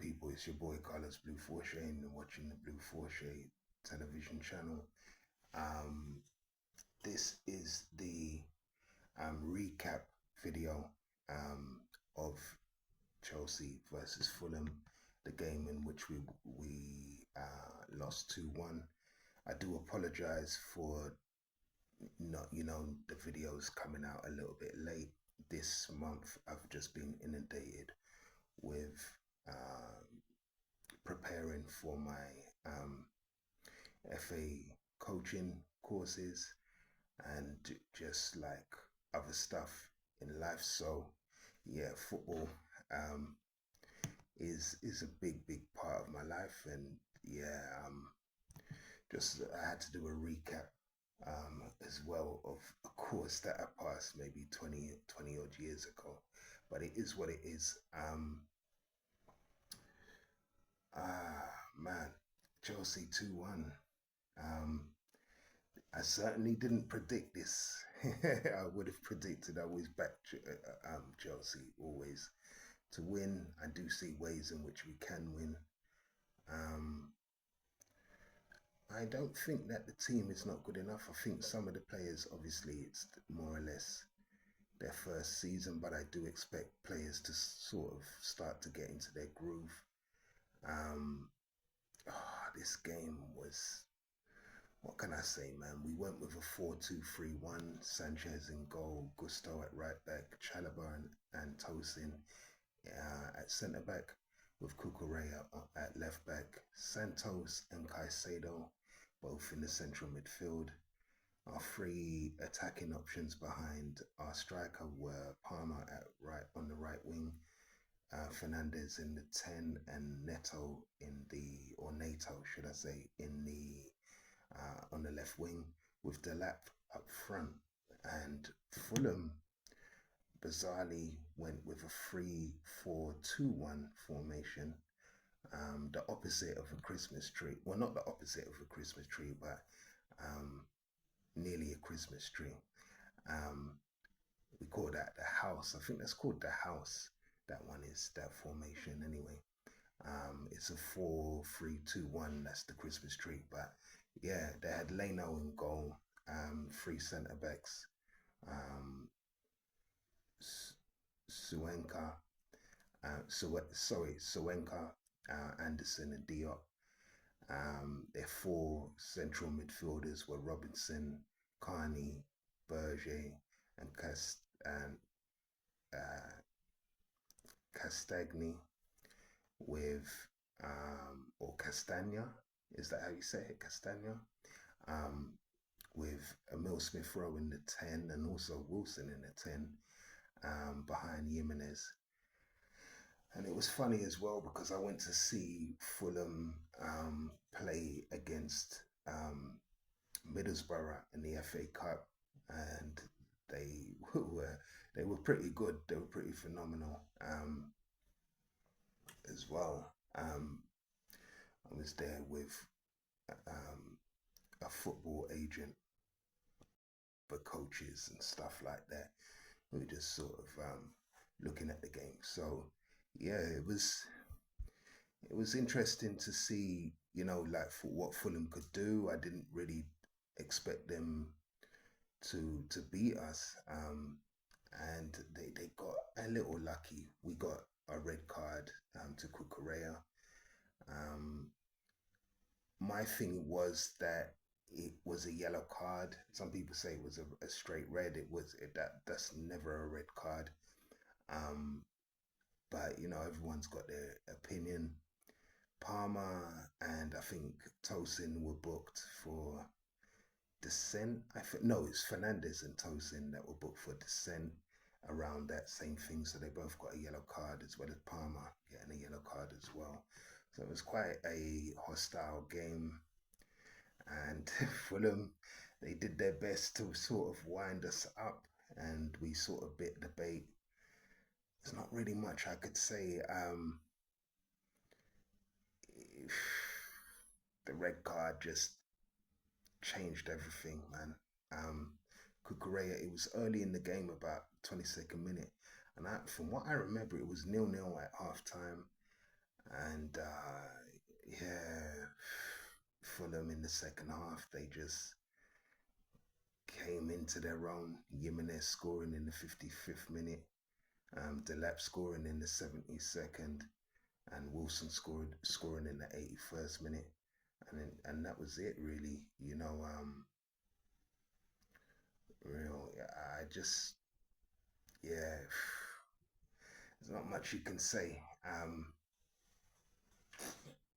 people? It's your boy Carlos Blue Forche, and you're watching the Blue Forche television channel. Um, this is the recap video um, of Chelsea versus Fulham, the game in which we lost 2-1. I do apologize for not, the videos coming out a little bit late. This month I've just been inundated with uh, preparing for my FA coaching courses and just like other stuff in life. So yeah, football um, is a big part of my life, and yeah, just I had to do a recap as well of a course that I passed maybe 20 odd years ago, but it is what it is. Man, Chelsea 2-1. Um, I certainly didn't predict this. I would have predicted I was back Chelsea always to win. I do see ways in which we can win. Um, I don't think that the team is not good enough. I think some of the players, obviously, it's more or less their first season, but I do expect players to sort of start to get into their groove. Um, this game was, what can I say, man? We went with a 4-2-3-1. Sanchez in goal, Gusto at right back, Chalobah and Tosin at centre back, with Cucurella at left back, Santos and Caicedo both in the central midfield. Our three attacking options behind our striker were Palmer at right on the right wing, Fernandez in the 10, and Neto Nato, should I say, in the on the left wing, with Delap up front. And Fulham bizarrely went with a 3-4-2-1 formation, the opposite of a Christmas tree. Well, not the opposite of a Christmas tree, but nearly a Christmas tree. Um, we call that the house. I think that's called the house. That one is that formation anyway. It's a 4-3-2-1. That's the Christmas tree. But yeah, they had Leno in goal, three centre backs, Suenka, Suenka, Anderson, and Diop. Their four central midfielders were Robinson, Carney, Berger, and Castagni, with or Castagna, is that how you say it? Castagna, with Emil Smith Rowe in the 10 and also Wilson in the 10, behind Jimenez. And it was funny as well because I went to see Fulham play against Middlesbrough in the FA Cup, and they were pretty good. They were pretty phenomenal as well. I was there with a football agent for coaches and stuff like that. We were just sort of looking at the game. So yeah, it was interesting to see, like for what Fulham could do. I didn't really expect them to beat us, and they got a little lucky. We got a red card to Cucurella. My thing was that it was a yellow card. Some people say it was a straight red. That's never a red card. But everyone's got their opinion. Palmer and I think Tosin were booked for dissent. No, it's Fernandez and Tosin that were booked for dissent around that same thing. So they both got a yellow card, as well as Palmer getting a yellow card as well. So it was quite a hostile game. And Fulham, they did their best to sort of wind us up, and we sort of bit the bait. There's not really much I could say. The red card just changed everything, man. Cucurella, it was early in the game, about 22nd minute, and from what I remember, it was 0-0 at half time. And yeah, Fulham in the second half, they just came into their own. Jimenez scoring in the 55th minute, Delap scoring in the 72nd, and Wilson scoring in the 81st minute, and that was it really. Real. I just yeah, there's not much you can say.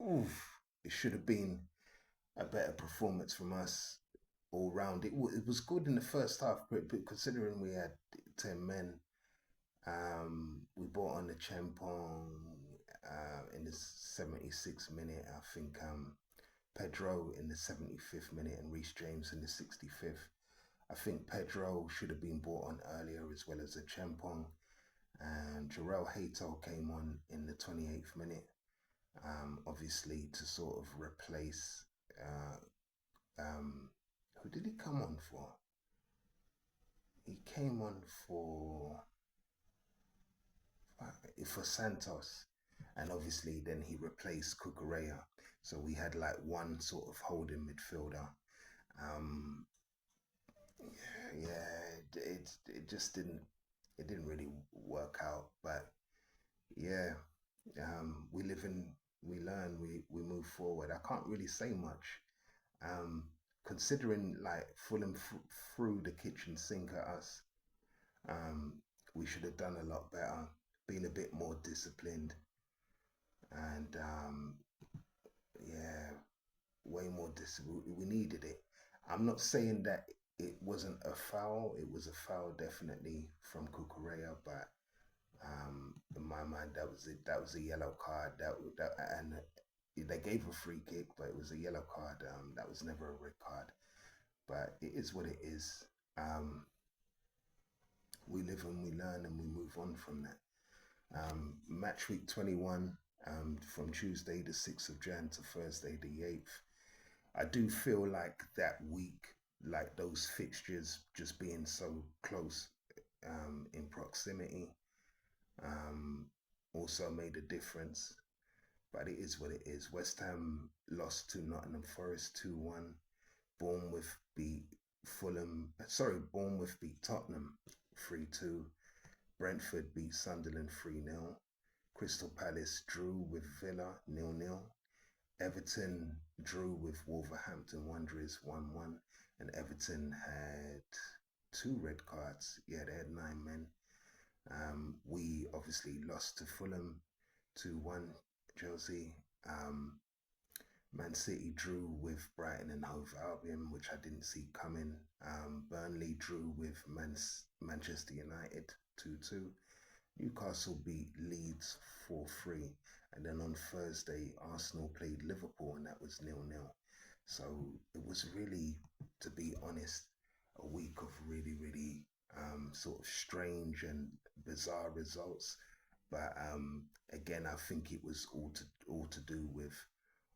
Oof, it should have been a better performance from us all round. It was good in the first half, but considering we had 10 men, we brought on the Champong in the 76th minute. I think Pedro in the 75th minute and Reece James in the 65th. I think Pedro should have been brought on earlier as well as the Champong. And Jarrell Hato came on in the 28th minute, obviously to sort of replace. Who did he come on for? He came on for Santos, and obviously then he replaced Cucurella. So we had like one sort of holding midfielder. Um, yeah, it just didn't really work out. But yeah, we live and we learn, we move forward. I can't really say much. Um, Considering like Fulham threw the kitchen sink at us, um, we should have done a lot better, been a bit more disciplined, and yeah, way more disciplined. We needed it. I'm not saying that it wasn't a foul. It was a foul definitely from Cucurella, but in my mind that was it. That was a yellow card. And they gave a free kick, but it was a yellow card. That was never a red card. But it is what it is. We live and we learn and we move on from that. Match week 21, from Tuesday the 6th of Jan to Thursday the 8th. I do feel like that week, like those fixtures just being so close in proximity, um, also made a difference. But it is what it is. West Ham lost to Nottingham Forest 2-1. Bournemouth beat Bournemouth beat Tottenham 3-2. Brentford beat Sunderland 3-0. Crystal Palace drew with Villa 0-0. Everton drew with Wolverhampton Wanderers 1-1. And Everton had two red cards. Yeah, they had 9 men. We obviously lost to Fulham 2-1, Chelsea. Man City drew with Brighton and Hove Albion, which I didn't see coming. Burnley drew with Manchester United 2-2. Newcastle beat Leeds 4-3. And then on Thursday, Arsenal played Liverpool and that was 0-0. So it was really, to be honest, a week of really, really sort of strange and bizarre results. But again, I think it was all to do with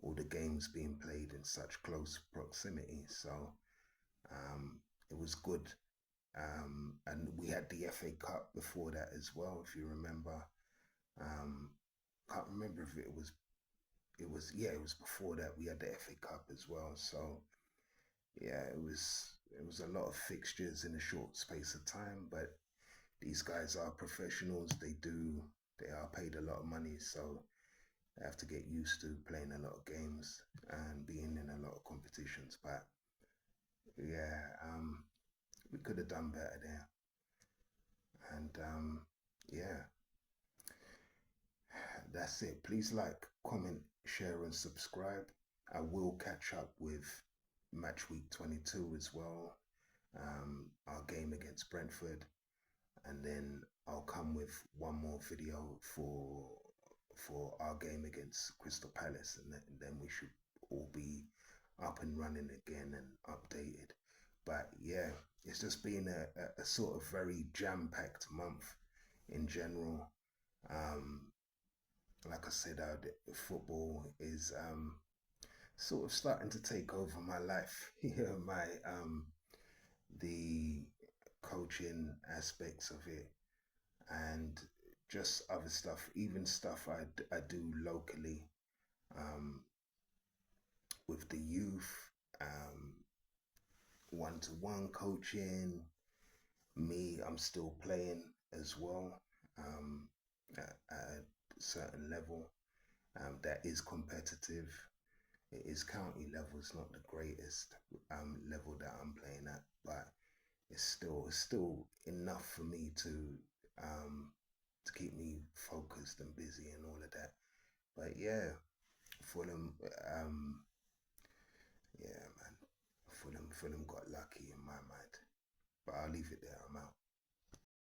all the games being played in such close proximity. So it was good. And we had the FA Cup before that as well, if you remember. Um, can't remember if it was before that we had the FA Cup as well. So yeah, it was a lot of fixtures in a short space of time, but these guys are professionals. They are paid a lot of money, so they have to get used to playing a lot of games and being in a lot of competitions. But yeah, we could have done better there. And yeah, that's it. Please like, comment, share, and subscribe. I will catch up with match week 22 as well, our game against Brentford, and then I'll come with one more video for our game against Crystal Palace, and then we should all be up and running again and updated. But yeah, it's just been a sort of very jam-packed month in general. Um, like I said, football is sort of starting to take over my life. Yeah, my the coaching aspects of it, and just other stuff, even stuff I do locally, um, with the youth, um, one-to-one coaching. Me, I'm still playing as well, at a certain level, that is competitive. It is county level. It's not the greatest level that I'm playing at, but it's still enough for me to keep me focused and busy and all of that. But yeah, Fulham, yeah, man, Fulham got lucky in my mind. But I'll leave it there. I'm out.